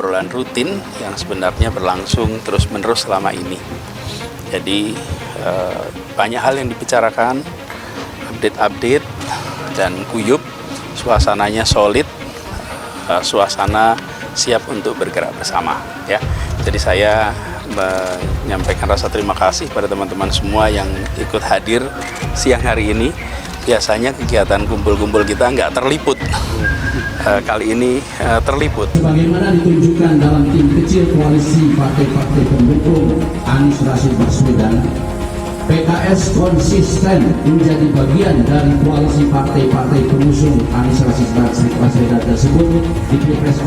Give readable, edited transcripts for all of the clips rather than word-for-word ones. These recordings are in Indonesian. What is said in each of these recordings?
obrolan rutin yang sebenarnya berlangsung terus-menerus selama ini. Jadi banyak hal yang dibicarakan, update-update dan guyup, suasananya solid, suasana siap untuk bergerak bersama. Ya, jadi saya menyampaikan rasa terima kasih pada teman-teman semua yang ikut hadir siang hari ini. Biasanya kegiatan kumpul-kumpul kita nggak terliput, kali ini terliput. Sebagaimana ditunjukkan dalam tim kecil koalisi partai-partai pendukung Anies Rashid Baswedan, PKS konsisten menjadi bagian dari koalisi partai-partai pengusung Anies Rashid Baswedan tersebut di Pilpres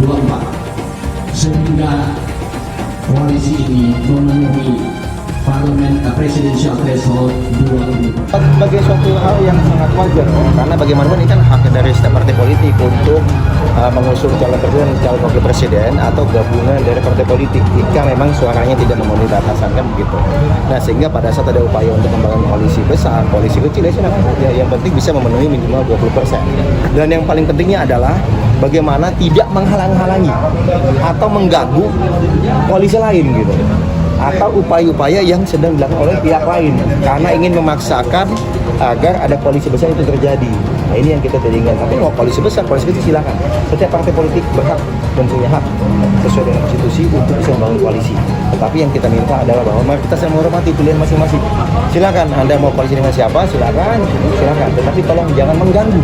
2024, sehingga koalisi ini memenuhi parlemen presidensial threshold 2024. Sebagai suatu hal yang sangat wajar, karena bagaimanapun ini kan hak dari setiap partai politik untuk mengusung calon presiden, calon wakil presiden atau gabungan dari partai politik jika memang suaranya tidak memenuhi batasan, kan begitu. Nah, sehingga pada saat ada upaya untuk membangun koalisi besar, koalisi kecil ya, yang penting bisa memenuhi minimal 20%. Dan yang paling pentingnya adalah bagaimana tidak menghalang-halangi atau mengganggu koalisi lain gitu, atau upaya-upaya yang sedang dilakukan oleh pihak lain karena ingin memaksakan agar ada koalisi besar itu terjadi. Nah, ini yang kita tidak inginkan. Tapi mau koalisi besar, koalisi kecil silakan. Setiap partai politik berhak dan punya hak sesuai dengan konstitusi untuk bisa membangun koalisi. Tetapi yang kita minta adalah bahwa mari kita sama menghormati pilihan masing-masing. Silakan Anda mau koalisi dengan siapa, silakan. Tetapi tolong jangan mengganggu.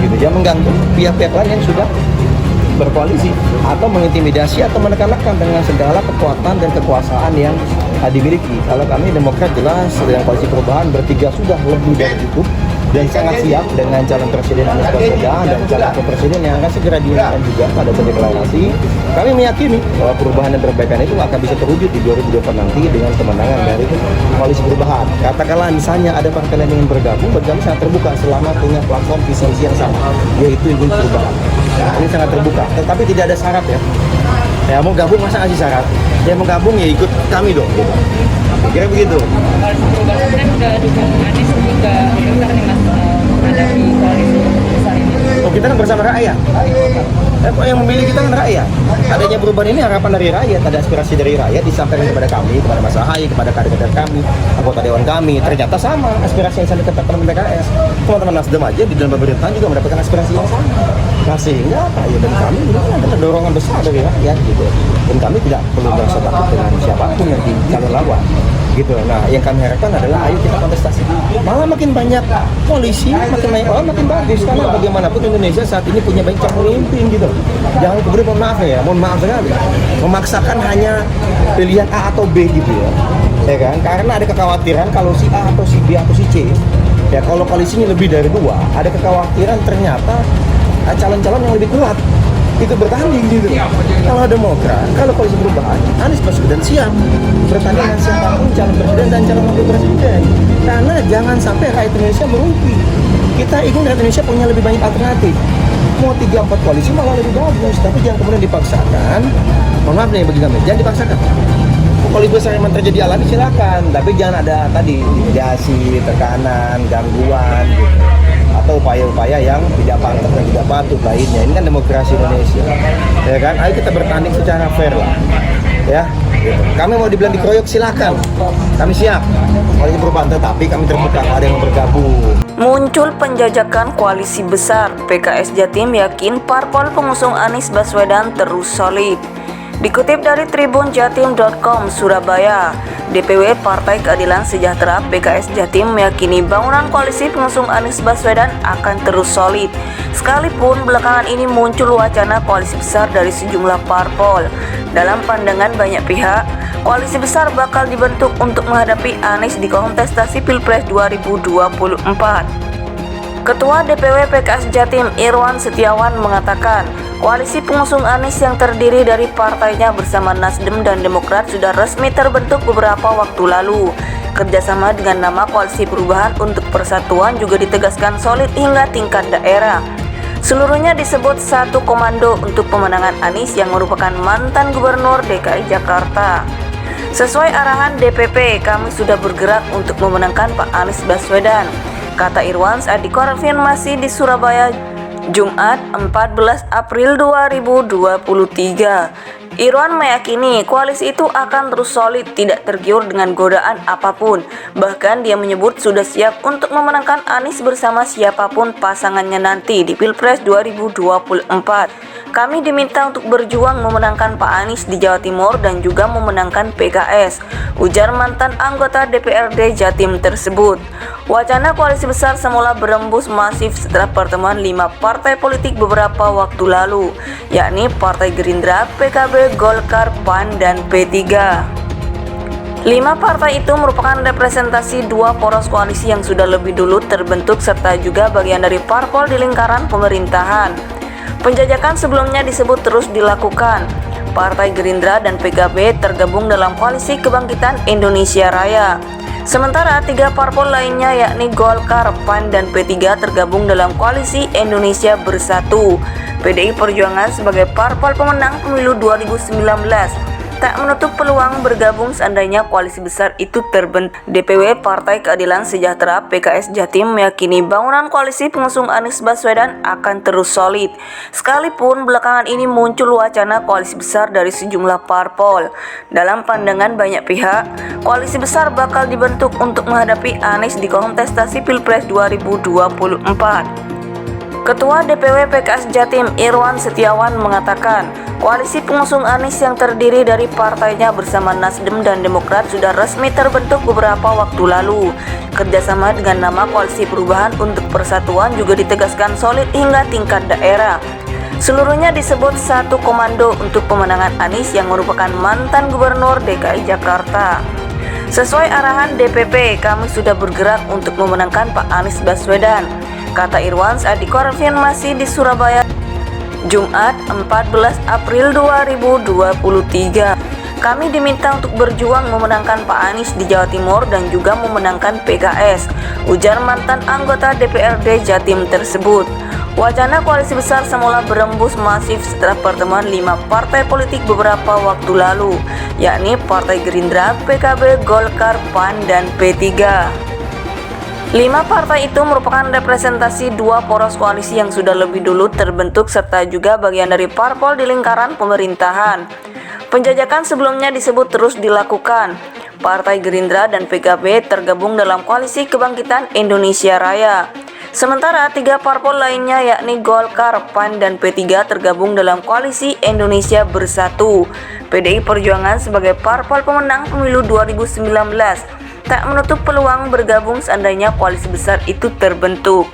Gitu, jangan mengganggu pihak-pihak lain yang sudah berkoalisi atau mengintimidasi atau menekan-nekan dengan segala kekuatan dan kekuasaan yang dimiliki. Kalau kami Demokrat jelas dengan koalisi perubahan bertiga sudah lebih dari cukup dan sangat siap dengan calon presiden Anies Baswedan dan calon wakil presiden yang akan segera diumumkan juga pada deklarasi. Kami meyakini bahwa perubahan dan perbaikan itu akan bisa terwujud di 2024 nanti dengan kemenangan dari koalisi perubahan. Katakanlah misalnya ada partai lain yang ingin bergabung sangat terbuka selama punya platform visi misi yang sama, yaitu ingin perubahan. Nah, ini sangat terbuka, tetapi tidak ada syarat ya. Ya mau gabung masa ngasih syarat? Ya mau gabung ya ikut kami dong. Gitu. Kira begitu. Koalisi perubahan sebenarnya sudah dukung Anies juga gencar nih Mas menghadapi koalisi besar ini. Oh, kita kan bersama rakyat. Yang memilih kita kan rakyat. Adanya perubahan ini harapan dari rakyat, ada aspirasi dari rakyat disampaikan kepada kami, kepada Mas Ahaye, kepada kader-kader kami, anggota dewan kami. Ternyata sama aspirasi yang saya dikatakan teman PKS. Teman-teman Nasdem aja di dalam pemerintahan juga mendapatkan aspirasi yang sama. Nah, sehingga ya dan kami juga ada dorongan besar dari rakyat gitu. Dan kami tidak perlu merasa takut dengan siapapun yang di calon lawan. Gitu. Nah, yang kami harapkan adalah ayo kita kontestasi. Malah makin banyak polisi, makin banyak orang makin bagus karena bagaimanapun Indonesia saat ini punya banyak pemimpin gitu. Jangan kemudian mohon maaf sekali, memaksakan hanya pilihan A atau B gitu ya kan? Karena ada kekhawatiran kalau si A atau si B atau si C, ya kalau koalisinya lebih dari dua, ada kekhawatiran ternyata calon-calon yang lebih kuat itu bertanding gitu. Kalau Demokrat, kalau koalisi perubahan, Anies Baswedan siap bertanding dengan siapapun calon presiden dan calon wakil presiden. Karena jangan sampai rakyat Indonesia merugi. Kita ingin rakyat Indonesia punya lebih banyak alternatif. Mau 3-4 koalisi malah lebih bagus, tapi jangan kemudian dipaksakan. Mohon maaf nih bagi kami, jangan dipaksakan. Koalisi besar yang terjadi alami silakan, tapi jangan ada tadi intimidasi, tekanan, gangguan gitu. Atau upaya-upaya yang tidak pantas dan tidak patut lainnya. Ini kan demokrasi Indonesia, ya kan? Ayo kita bertanding secara fair lah, ya. Gitu. Kami mau dibilang dikeroyok silakan, kami siap. Koalisi perubahan, tetapi kami terbuka kalau ada yang mau bergabung. Muncul penjajakan koalisi besar, PKS Jatim yakin parpol pengusung Anies Baswedan terus solid. Dikutip dari tribunjatim.com Surabaya, DPW Partai Keadilan Sejahtera PKS Jatim meyakini bangunan koalisi pengusung Anies Baswedan akan terus solid. Sekalipun belakangan ini muncul wacana koalisi besar dari sejumlah parpol. Dalam pandangan banyak pihak, koalisi besar bakal dibentuk untuk menghadapi Anies di kontestasi Pilpres 2024. Ketua DPW PKS Jatim Irwan Setiawan mengatakan, koalisi pengusung Anies yang terdiri dari partainya bersama Nasdem dan Demokrat sudah resmi terbentuk beberapa waktu lalu. Kerjasama dengan nama Koalisi Perubahan untuk Persatuan juga ditegaskan solid hingga tingkat daerah. Seluruhnya disebut satu komando untuk pemenangan Anies yang merupakan mantan Gubernur DKI Jakarta. Sesuai arahan DPP, kami sudah bergerak untuk memenangkan Pak Anies Baswedan, kata Irwan saat dikonfirmasi di Surabaya, Jumat 14 April 2023. Irwan meyakini koalisi itu akan terus solid, tidak tergiur dengan godaan apapun. Bahkan dia menyebut sudah siap untuk memenangkan Anies bersama siapapun pasangannya nanti di Pilpres 2024. Kami diminta untuk berjuang memenangkan Pak Anies di Jawa Timur dan juga memenangkan PKS, ujar mantan anggota DPRD Jatim tersebut. Wacana koalisi besar semula berembus masif setelah pertemuan 5 partai politik beberapa waktu lalu, yakni Partai Gerindra, PKB, Golkar, PAN, dan P3. 5 partai itu merupakan representasi 2 poros koalisi yang sudah lebih dulu terbentuk serta juga bagian dari parpol di lingkaran pemerintahan. Penjajakan sebelumnya disebut terus dilakukan. Partai Gerindra dan PKB tergabung dalam Koalisi Kebangkitan Indonesia Raya. Sementara 3 parpol lainnya yakni Golkar, PAN, dan P3 tergabung dalam Koalisi Indonesia Bersatu. PDI Perjuangan sebagai parpol pemenang pemilu 2019 tak menutup peluang bergabung seandainya koalisi besar itu terbentuk. DPW Partai Keadilan Sejahtera PKS Jatim meyakini bangunan koalisi pengusung Anies Baswedan akan terus solid. Sekalipun belakangan ini muncul wacana koalisi besar dari sejumlah parpol. Dalam pandangan banyak pihak, koalisi besar bakal dibentuk untuk menghadapi Anies di kontestasi Pilpres 2024. Ketua DPW PKS Jatim Irwan Setiawan mengatakan, koalisi pengusung Anies yang terdiri dari partainya bersama Nasdem dan Demokrat sudah resmi terbentuk beberapa waktu lalu. Kerjasama dengan nama Koalisi Perubahan untuk Persatuan juga ditegaskan solid hingga tingkat daerah. Seluruhnya disebut satu komando untuk pemenangan Anies yang merupakan mantan Gubernur DKI Jakarta. Sesuai arahan DPP, kami sudah bergerak untuk memenangkan Pak Anies Baswedan, kata Irwan saat dikonfirmasi di Surabaya Jumat 14 April 2023. Kami diminta untuk berjuang memenangkan Pak Anies di Jawa Timur dan juga memenangkan PKS, ujar mantan anggota DPRD Jatim tersebut. Wacana koalisi besar semula berembus masif setelah pertemuan 5 partai politik beberapa waktu lalu, yakni Partai Gerindra, PKB, Golkar, PAN, dan P3. 5 partai itu merupakan representasi 2 poros koalisi yang sudah lebih dulu terbentuk serta juga bagian dari parpol di lingkaran pemerintahan. Penjajakan sebelumnya disebut terus dilakukan. Partai Gerindra dan PKB tergabung dalam Koalisi Kebangkitan Indonesia Raya. Sementara 3 parpol lainnya yakni Golkar, PAN, dan P3 tergabung dalam Koalisi Indonesia Bersatu. PDI Perjuangan sebagai parpol pemenang pemilu 2019 tak menutup peluang bergabung seandainya koalisi besar itu terbentuk.